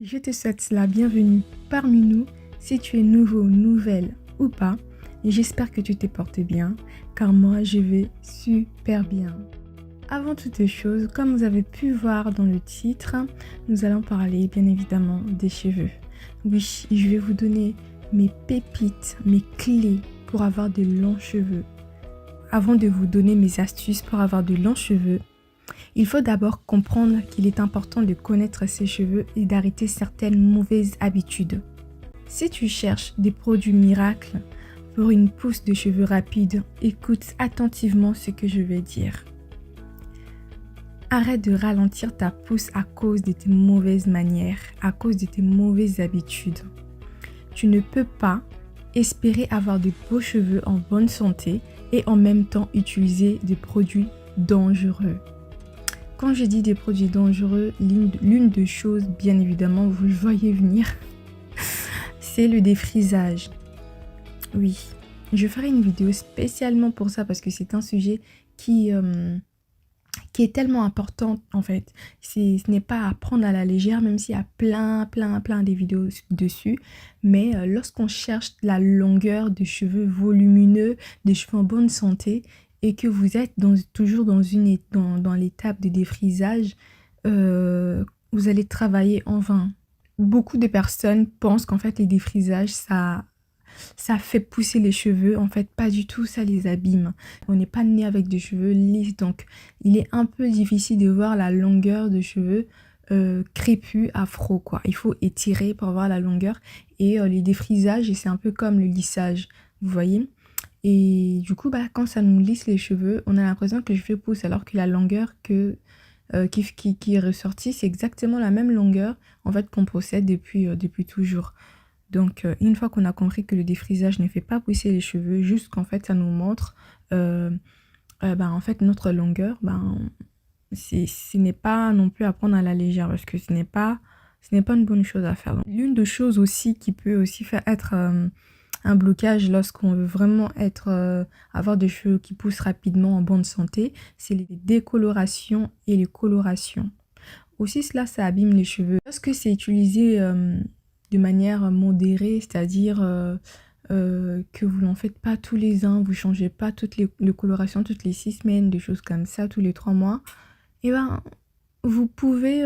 Je te souhaite la bienvenue parmi nous, si tu es nouveau, nouvelle ou pas. Et j'espère que tu te portes bien, car moi je vais super bien. Avant toute chose, comme vous avez pu voir dans le titre, nous allons parler bien évidemment des cheveux. Oui, je vais vous donner mes pépites, mes clés pour avoir de longs cheveux. Avant de vous donner mes astuces pour avoir de longs cheveux, il faut d'abord comprendre qu'il est important de connaître ses cheveux et d'arrêter certaines mauvaises habitudes. Si tu cherches des produits miracles pour une pousse de cheveux rapide, écoute attentivement ce que je vais dire. Arrête de ralentir ta pousse à cause de tes mauvaises manières, à cause de tes mauvaises habitudes. Tu ne peux pas espérer avoir de beaux cheveux en bonne santé et en même temps utiliser des produits dangereux. Quand je dis des produits dangereux, l'une des choses, bien évidemment, vous le voyez venir, c'est le défrisage. Oui, je ferai une vidéo spécialement pour ça parce que c'est un sujet qui est tellement important en fait. Ce n'est pas à prendre à la légère, même s'il y a plein des vidéos dessus. Mais lorsqu'on cherche la longueur de cheveux volumineux, des cheveux en bonne santé, et que vous êtes toujours dans l'étape de défrisage, vous allez travailler en vain. Beaucoup de personnes pensent qu'en fait les défrisages, ça fait pousser les cheveux. En fait, pas du tout, ça les abîme. On n'est pas né avec des cheveux lisses, donc il est un peu difficile de voir la longueur de cheveux crépus, afro, quoi. Il faut étirer pour voir la longueur. Et les défrisages, c'est un peu comme le lissage, vous voyez. Et du coup, quand ça nous lisse les cheveux, on a l'impression que les cheveux poussent, alors que la longueur qui est ressortie, c'est exactement la même longueur en fait qu'on possède depuis toujours. Donc, une fois qu'on a compris que le défrisage ne fait pas pousser les cheveux, juste qu'en fait, ça nous montre en fait, notre longueur, ce n'est pas non plus à prendre à la légère parce que ce n'est pas une bonne chose à faire. L'une des choses aussi qui peut aussi faire être un blocage lorsqu'on veut vraiment avoir des cheveux qui poussent rapidement en bonne santé, c'est les décolorations et les colorations. Aussi, cela, ça abîme les cheveux. Lorsque c'est utilisé de manière modérée, c'est-à-dire que vous n'en faites pas tous les ans, vous ne changez pas les colorations toutes les 6 semaines, des choses comme ça, tous les 3 mois, et vous pouvez,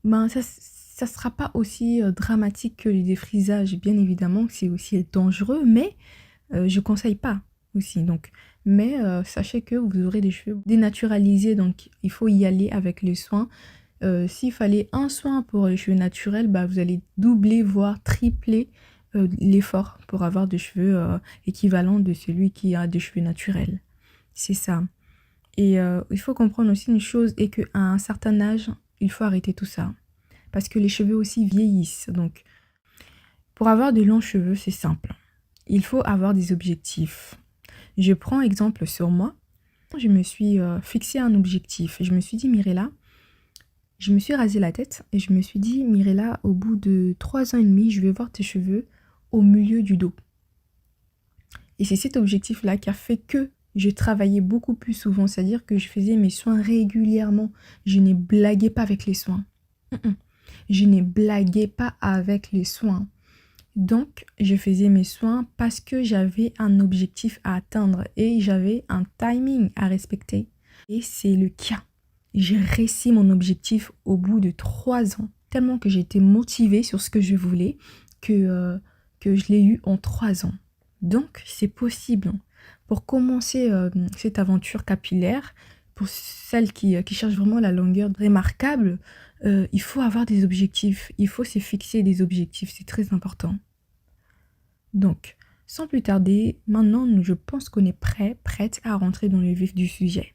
ça sera pas aussi dramatique que le défrisage. Bien évidemment que c'est aussi dangereux, mais je conseille pas aussi. Donc, mais sachez que vous aurez des cheveux dénaturalisés, donc il faut y aller avec les soins. S'il fallait un soin pour les cheveux naturels, vous allez doubler, voire tripler l'effort pour avoir des cheveux équivalents de celui qui a des cheveux naturels. C'est ça. Et il faut comprendre aussi une chose, et qu'à un certain âge, il faut arrêter tout ça. Parce que les cheveux aussi vieillissent. Donc, pour avoir de longs cheveux, c'est simple. Il faut avoir des objectifs. Je prends exemple sur moi. Je me suis fixé un objectif. Je me suis dit, Mirella, je me suis rasé la tête et je me suis dit, Mirella, au bout de 3 ans et demi, je vais voir tes cheveux au milieu du dos. Et c'est cet objectif-là qui a fait que je travaillais beaucoup plus souvent, c'est-à-dire que je faisais mes soins régulièrement. Je ne blaguais pas avec les soins. Je ne blaguais pas avec les soins. Donc, je faisais mes soins parce que j'avais un objectif à atteindre et j'avais un timing à respecter. Et c'est le cas. J'ai réussi mon objectif au bout de 3 ans, tellement que j'étais motivée sur ce que je voulais, que je l'ai eu en 3 ans. Donc, c'est possible. Pour commencer cette aventure capillaire, pour celles qui cherchent vraiment la longueur remarquable, il faut avoir des objectifs. Il faut se fixer des objectifs, c'est très important. Donc, sans plus tarder, maintenant, je pense qu'on est prête à rentrer dans le vif du sujet.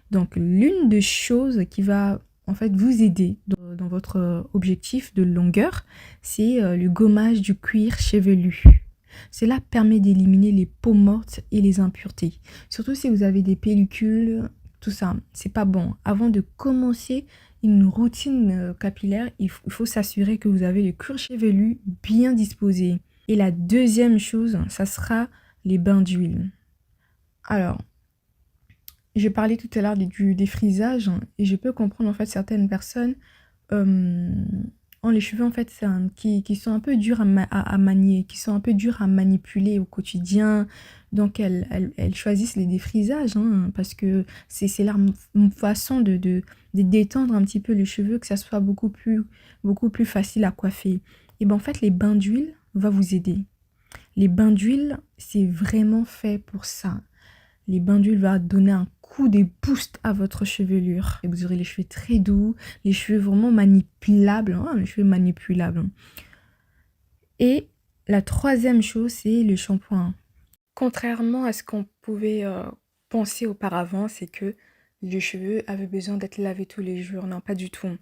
Donc, l'une des choses qui va en fait vous aider dans votre objectif de longueur, c'est le gommage du cuir chevelu. Cela permet d'éliminer les peaux mortes et les impuretés. Surtout si vous avez des pellicules, tout ça, c'est pas bon. Avant de commencer une routine capillaire, il faut s'assurer que vous avez le cuir chevelu bien disposé. Et la deuxième chose, ça sera les bains d'huile. Alors, je parlais tout à l'heure du défrisage et je peux comprendre en fait certaines personnes ont les cheveux en fait qui sont un peu durs à manier, qui sont un peu durs à manipuler au quotidien. Donc elles choisissent les défrisages hein, parce que c'est leur façon de détendre un petit peu les cheveux, que ça soit beaucoup plus facile à coiffer. Et ben en fait les bains d'huile vont vous aider. Les bains d'huile, c'est vraiment fait pour ça. Les bains d'huile vont donner un coup de boost à votre chevelure. Et vous aurez les cheveux très doux, les cheveux vraiment manipulables. Hein, les cheveux manipulables. Et la troisième chose, c'est le shampoing. Contrairement à ce qu'on pouvait penser auparavant, c'est que les cheveux avaient besoin d'être lavés tous les jours. Non, pas du tout.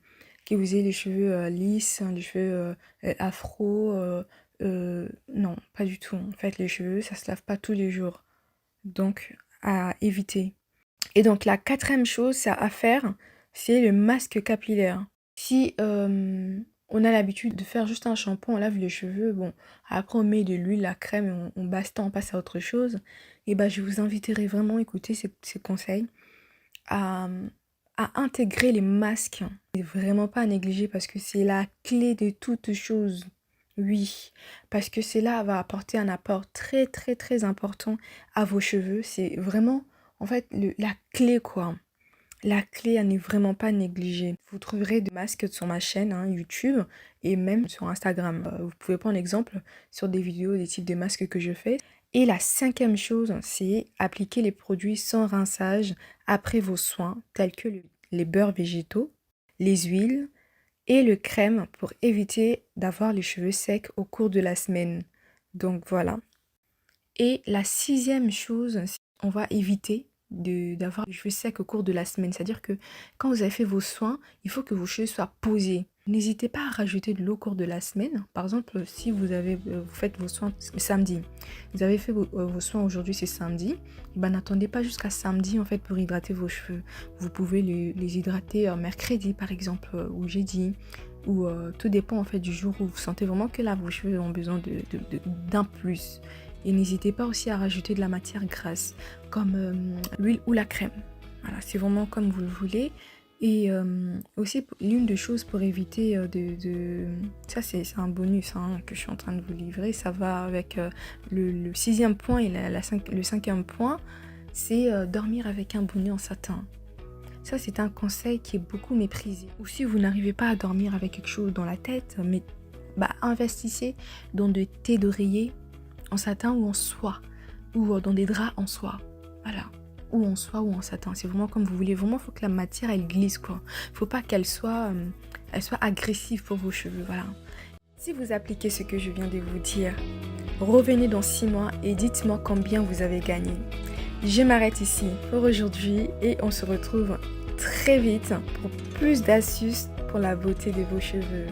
Que vous ayez les cheveux lisses, les cheveux afro, non, pas du tout. En fait, les cheveux, ça se lave pas tous les jours. Donc, à éviter. Et donc, la quatrième chose à faire, c'est le masque capillaire. Si on a l'habitude de faire juste un shampoing, on lave les cheveux, bon, après on met de l'huile, la crème, et on basta, on passe à autre chose, et ben je vous inviterai vraiment à écouter ces conseils, à, à intégrer les masques. Et vraiment pas à négliger parce que c'est la clé de toute chose. Oui, parce que cela va apporter un apport très très très important à vos cheveux. C'est vraiment, en fait, la clé quoi. La clé à ne vraiment pas négliger. Vous trouverez des masques sur ma chaîne hein, YouTube et même sur Instagram. Vous pouvez prendre l'exemple sur des vidéos des types de masques que je fais. Et la cinquième chose, c'est appliquer les produits sans rinçage après vos soins, tels que les beurres végétaux, les huiles et le crème pour éviter d'avoir les cheveux secs au cours de la semaine. Donc voilà. Et la sixième chose, on va éviter d'avoir les cheveux secs au cours de la semaine. C'est-à-dire que quand vous avez fait vos soins, il faut que vos cheveux soient posés. N'hésitez pas à rajouter de l'eau au cours de la semaine. Par exemple, si vous faites vos soins samedi, vous avez fait vos soins aujourd'hui, c'est samedi, et ben n'attendez pas jusqu'à samedi en fait pour hydrater vos cheveux. Vous pouvez les hydrater mercredi par exemple, ou jeudi, ou tout dépend en fait du jour où vous sentez vraiment que là vos cheveux ont besoin d'un plus. Et n'hésitez pas aussi à rajouter de la matière grasse, comme l'huile ou la crème. Voilà, c'est vraiment comme vous le voulez. Et aussi, l'une des choses pour éviter Ça, c'est un bonus hein, que je suis en train de vous livrer. Ça va avec le sixième point et le cinquième point. C'est dormir avec un bonnet en satin. Ça, c'est un conseil qui est beaucoup méprisé. Ou si vous n'arrivez pas à dormir avec quelque chose dans la tête, mais investissez dans de thé d'oreiller en satin ou en soie, ou dans des draps en soie, voilà, ou en soie ou en satin, c'est vraiment comme vous voulez, vraiment il faut que la matière elle glisse quoi, faut pas qu'elle soit agressive pour vos cheveux, voilà. Si vous appliquez ce que je viens de vous dire, revenez dans 6 mois et dites-moi combien vous avez gagné. Je m'arrête ici pour aujourd'hui et on se retrouve très vite pour plus d'astuces pour la beauté de vos cheveux.